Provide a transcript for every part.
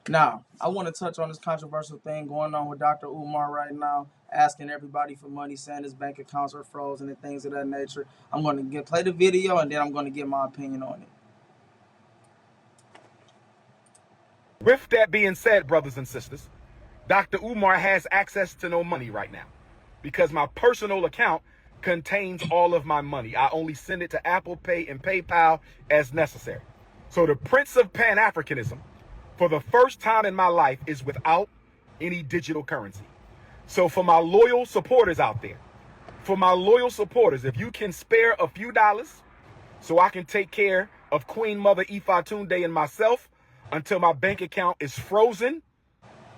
Now, I want to touch on this controversial thing going on with Dr. Umar right now, asking everybody for money, saying his bank accounts are frozen and things of that nature. I'm going to play the video and then I'm going to give my opinion on it. With that being said, brothers and sisters, Dr. Umar has access to no money right now because my personal account contains all of my money. I only send it to Apple Pay and PayPal as necessary. So the Prince of Pan-Africanism, for the first time in my life, is without any digital currency. So for my loyal supporters out there, if you can spare a few dollars so I can take care of Queen Mother Ifatunde and myself until my bank account is frozen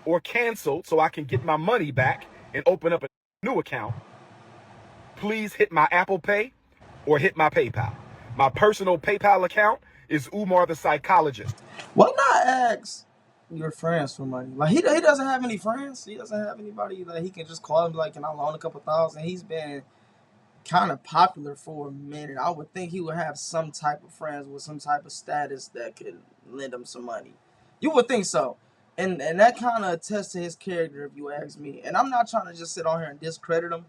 or canceled so I can get my money back and open up a new account, please hit my Apple Pay or hit my PayPal. My personal PayPal account is Umar the Psychologist. Why not ask your friends for money? Like, he doesn't have any friends. He doesn't have anybody that he can just call and be like, can I loan a couple thousand? He's been kind of popular for a minute. I would think he would have some type of friends with some type of status that could lend him some money. You would think so. And that kind of attests to his character, if you ask me. And I'm not trying to just sit on here and discredit him,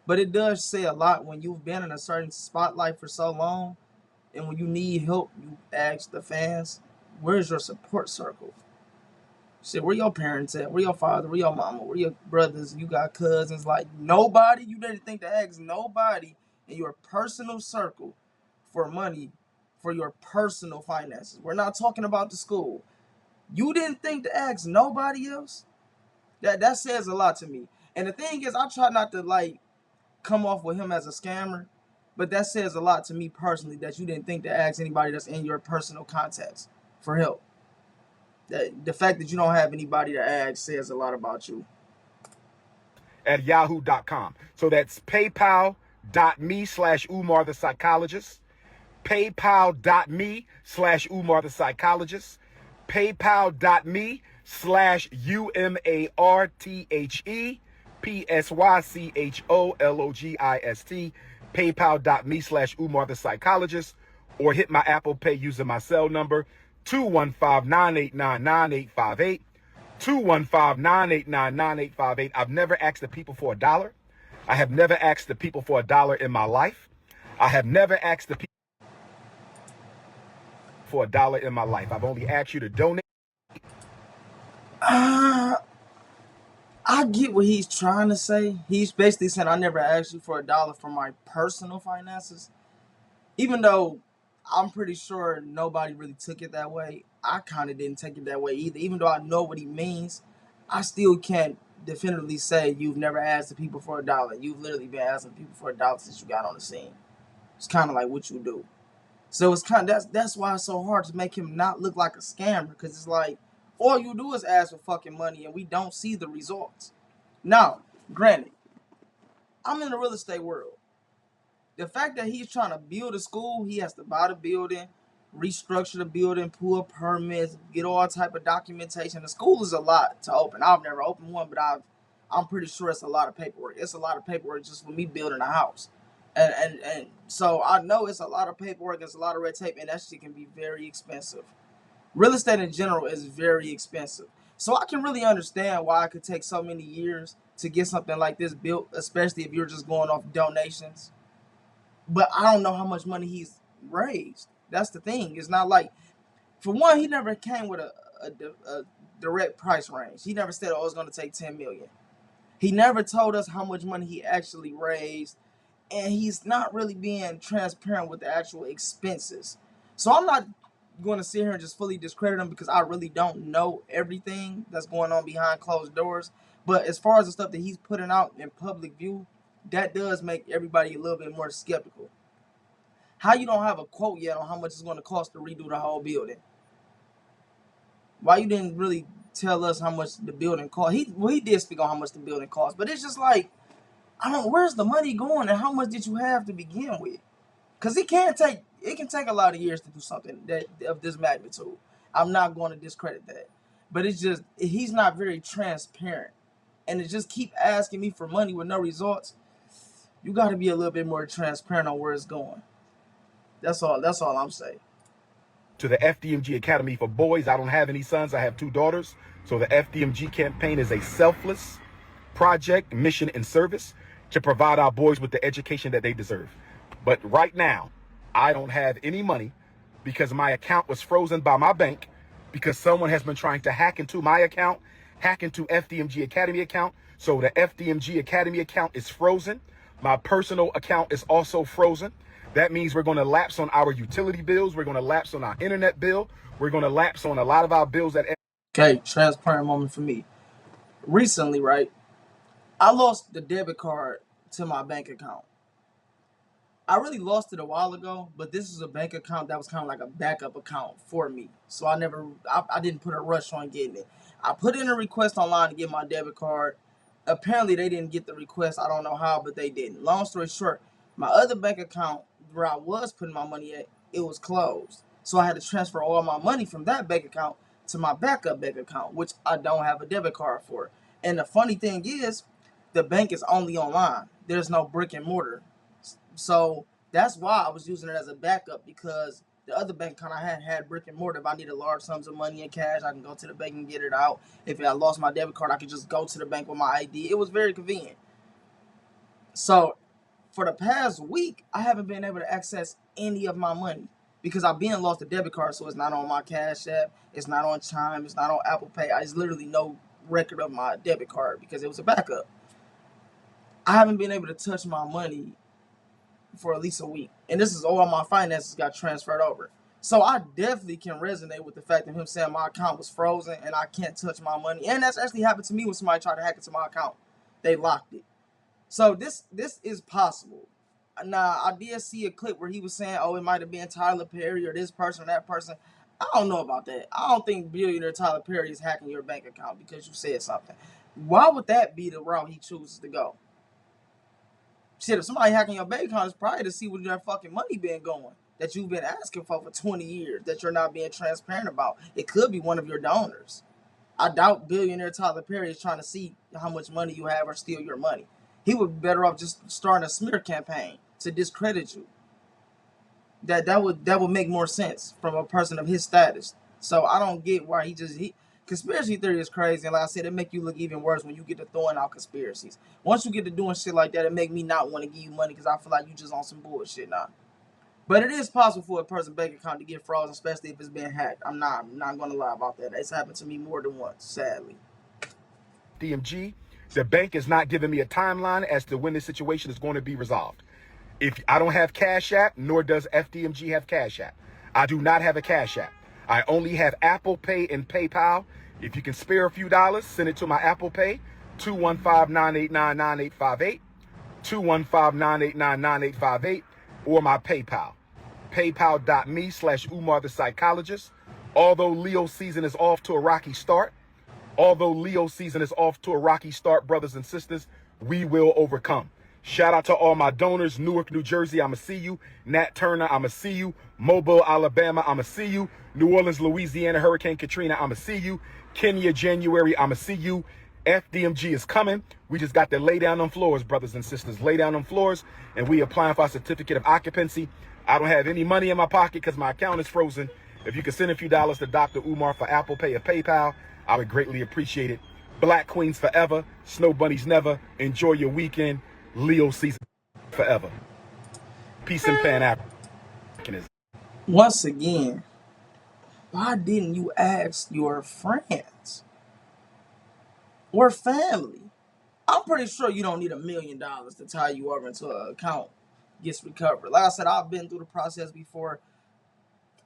but it does say a lot when you've been in a certain spotlight for so long, and when you need help, you ask the fans, where's your support circle? Shit, where your parents at? Where your father? Where your mama? Where your brothers? You got cousins? Like, nobody? You didn't think to ask nobody in your personal circle for money for your personal finances. We're not talking about the school. You didn't think to ask nobody else? That says a lot to me. And the thing is, I try not to like come off with him as a scammer, but that says a lot to me personally that you didn't think to ask anybody that's in your personal contacts for help. The fact that you don't have anybody to ask says a lot about you. At yahoo.com. So that's paypal.me/Umar the Psychologist. PayPal.me/Umar the Psychologist. PayPal.me/UMARTHEPSYCHOLOGIST. PayPal.me/Umar the Psychologist. Or hit my Apple Pay using my cell number 215-989-9858. 215-989-9858. I've never asked the people for a dollar. I have never asked the people for a dollar in my life. I have never asked the people for a dollar in my life. I've only asked you to donate. Uh, I get what he's trying to say. He's basically saying, I never asked you for a dollar for my personal finances. Even though I'm pretty sure nobody really took it that way, I kind of didn't take it that way either. Even though I know what he means, I still can't definitively say you've never asked the people for a dollar. You've literally been asking people for a dollar since you got on the scene. It's kind of like what you do. So it's kind of that's why it's so hard to make him not look like a scammer, because it's like all you do is ask for fucking money and we don't see the results. Now, granted, I'm in the real estate world. The fact that he's trying to build a school, he has to buy the building, restructure the building, pull permits, get all type of documentation. The school is a lot to open. I've never opened one, but I'm pretty sure it's a lot of paperwork. It's a lot of paperwork just for me building a house. And so I know it's a lot of paperwork, it's a lot of red tape, and that shit can be very expensive. Real estate in general is very expensive. So I can really understand why it could take so many years to get something like this built, especially if you're just going off donations. But I don't know how much money he's raised. That's the thing. It's not like, for one, he never came with a direct price range. He never said, "Oh, it's going to take 10 million." He never told us how much money he actually raised, and he's not really being transparent with the actual expenses. So I'm not going to sit here and just fully discredit him because I really don't know everything that's going on behind closed doors. But as far as the stuff that he's putting out in public view, that does make everybody a little bit more skeptical. How you don't have a quote yet on how much it's going to cost to redo the whole building? Why you didn't really tell us how much the building cost? He did speak on how much the building cost, but it's just like, I don't. Where's the money going, and how much did you have to begin with? Because it can take a lot of years to do something that of this magnitude. I'm not going to discredit that, but it's just he's not very transparent, and to just keep asking me for money with no results. You got to be a little bit more transparent on where it's going. That's all I'm saying. to the FDMG Academy for boys. I don't have any sons. I have 2 daughters. So the FDMG campaign is a selfless project, mission, and service to provide our boys with the education that they deserve. But right now, I don't have any money because my account was frozen by my bank because someone has been trying to hack into my account, hack into FDMG Academy account. So the FDMG Academy account is frozen. My personal account is also frozen. That means we're going to lapse on our utility bills. We're going to lapse on our internet bill. We're going to lapse on a lot of our bills that. Okay, transparent moment for me. Recently, right, I lost the debit card to my bank account. I really lost it a while ago, but this is a bank account that was kind of like a backup account for me. So I didn't put a rush on getting it. I put in a request online to get my debit card. Apparently, they didn't get the request. I don't know how, but they didn't. Long story short, my other bank account where I was putting my money at, it was closed. So I had to transfer all my money from that bank account to my backup bank account, which I don't have a debit card for. And the funny thing is, the bank is only online. There's no brick and mortar. So that's why I was using it as a backup, because the other bank account I had brick and mortar. If I needed large sums of money in cash, I can go to the bank and get it out. If I lost my debit card, I could just go to the bank with my ID. It was very convenient. So for the past week, I haven't been able to access any of my money because I've been lost the debit card, so it's not on my Cash App, it's not on Chime, it's not on Apple Pay. There's literally no record of my debit card because it was a backup. I haven't been able to touch my money for at least a week, and this is all my finances got transferred over. So I definitely can resonate with the fact of him saying my account was frozen and I can't touch my money. And that's actually happened to me when somebody tried to hack into my account. They locked it. So this is possible. Now I did see a clip where he was saying, "Oh, it might have been Tyler Perry or this person or that person." I don't know about that. I don't think billionaire Tyler Perry is hacking your bank account because you said something. Why would that be the route he chooses to go? Shit, if somebody hacking your bank account, it's probably to see where your fucking money been going that you've been asking for 20 years that you're not being transparent about. It could be one of your donors. I doubt billionaire Tyler Perry is trying to see how much money you have or steal your money. He would be better off just starting a smear campaign to discredit you. That would make more sense from a person of his status. So I don't get why he conspiracy theory is crazy, and like I said, it make you look even worse when you get to throwing out conspiracies. Once you get to doing shit like that, it make me not want to give you money because I feel like you just on some bullshit now. But it is possible for a person's bank account to get frozen, especially if it's been hacked. I'm not gonna lie about that. It's happened to me more than once, sadly. DMG, the bank is not giving me a timeline as to when this situation is going to be resolved. If I don't have Cash App, nor does FDMG have Cash App. I do not have a Cash App. I only have Apple Pay and PayPal. If you can spare a few dollars, send it to my Apple Pay, 215-989-9858, 215-989-9858, or my PayPal, paypal.me/Umar the Psychologist. Although Leo season is off to a rocky start, brothers and sisters, we will overcome. Shout out to all my donors. Newark, New Jersey, I'ma see you. Nat Turner, I'ma see you. Mobile, Alabama, I'ma see you. New Orleans, Louisiana, Hurricane Katrina, I'ma see you. Kenya, January, I'ma see you. FDMG is coming. We just got to lay down on floors, brothers and sisters. Lay down on floors, and we applying for our certificate of occupancy. I don't have any money in my pocket because my account is frozen. If you could send a few dollars to Dr. Umar for Apple Pay or PayPal, I would greatly appreciate it. Black Queens forever. Snow Bunnies never. Enjoy your weekend. Leo season forever. Peace and Pan-Africanism. Once again, why didn't you ask your friends or family? I'm pretty sure you don't need $1,000,000 to tie you over into an account gets recovered. Like I said, I've been through the process before.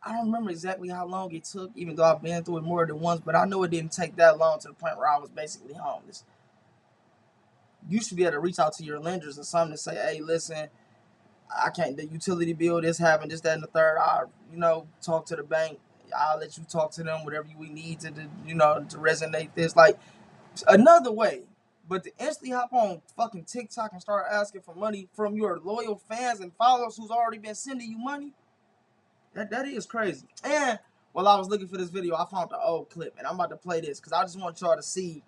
I don't remember exactly how long it took, even though I've been through it more than once, but I know it didn't take that long to the point where I was basically homeless. You should be able to reach out to your lenders or something to say, "Hey, listen, I can't, the utility bill, this happened, this, that, and the third. Talk to the bank. I'll let you talk to them, whatever we need to resonate this." Like, another way. But to instantly hop on fucking TikTok and start asking for money from your loyal fans and followers who's already been sending you money, that is crazy. And while I was looking for this video, I found the old clip, and I'm about to play this because I just want y'all to see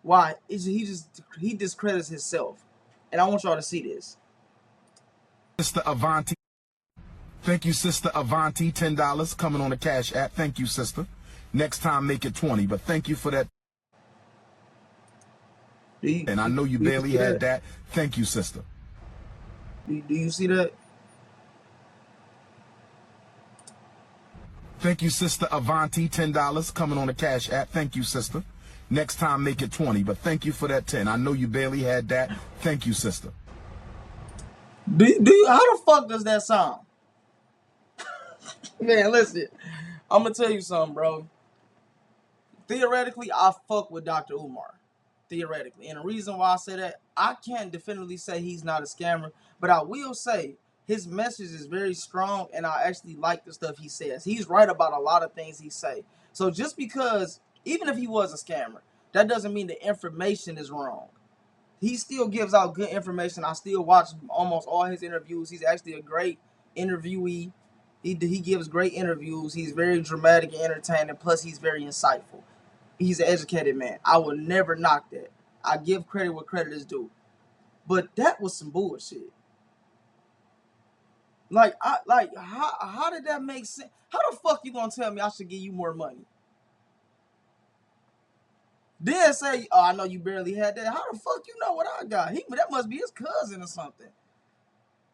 why he discredits himself, and I want y'all to see this. Mr. Avanti. Thank you, Sister Avanti, $10 coming on the Cash App. Thank you, sister. Next time, make it 20, but thank you for that. And I know you Do you barely see had that? that. Thank you, sister. Do you see that? Thank you, Sister Avanti, $10 coming on the Cash App. Thank you, sister. Next time, make it 20, but thank you for that 10. I know you barely had that. Thank you, sister. How the fuck does that sound? Man, listen. I'm gonna tell you something, bro. Theoretically, I fuck with Dr. Umar. Theoretically. And the reason why I say that, I can't definitively say he's not a scammer, but I will say his message is very strong and I actually like the stuff he says. He's right about a lot of things he say. So just because, even if he was a scammer, that doesn't mean the information is wrong. He still gives out good information. I still watch almost all his interviews. He's actually a great interviewee. He gives great interviews. He's very dramatic and entertaining. Plus, he's very insightful. He's an educated man. I will never knock that. I give credit where credit is due. But that was some bullshit. How did that make sense? How the fuck you gonna tell me I should give you more money? Then say, oh, I know you barely had that. How the fuck you know what I got? That must be his cousin or something.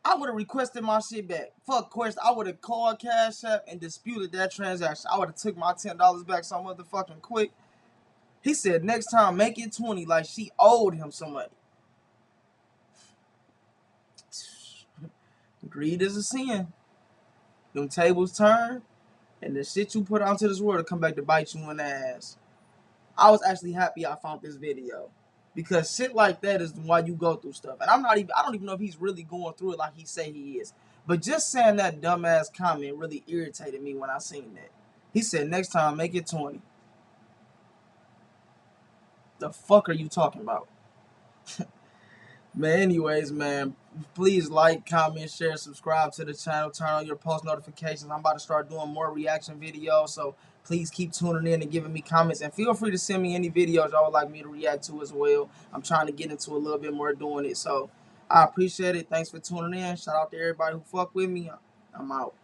I would have requested my shit back. Fuck question. I would have called Cash App and disputed that transaction. I would have took my $10 back so motherfucking quick. He said next time make it 20 like she owed him some money. Greed is a sin. Them tables turn and the shit you put out into this world will come back to bite you in the ass. I was actually happy I found this video. Because shit like that is why you go through stuff. And I don't even know if he's really going through it like he say he is. But just saying that dumbass comment really irritated me when I seen that. He said next time make it 20. The fuck are you talking about? Man, anyways, man, please like, comment, share, subscribe to the channel, turn on your post notifications. I'm about to start doing more reaction videos, so please keep tuning in and giving me comments. And feel free to send me any videos y'all would like me to react to as well. I'm trying to get into a little bit more doing it, so I appreciate it. Thanks for tuning in. Shout out to everybody who fuck with me. I'm out.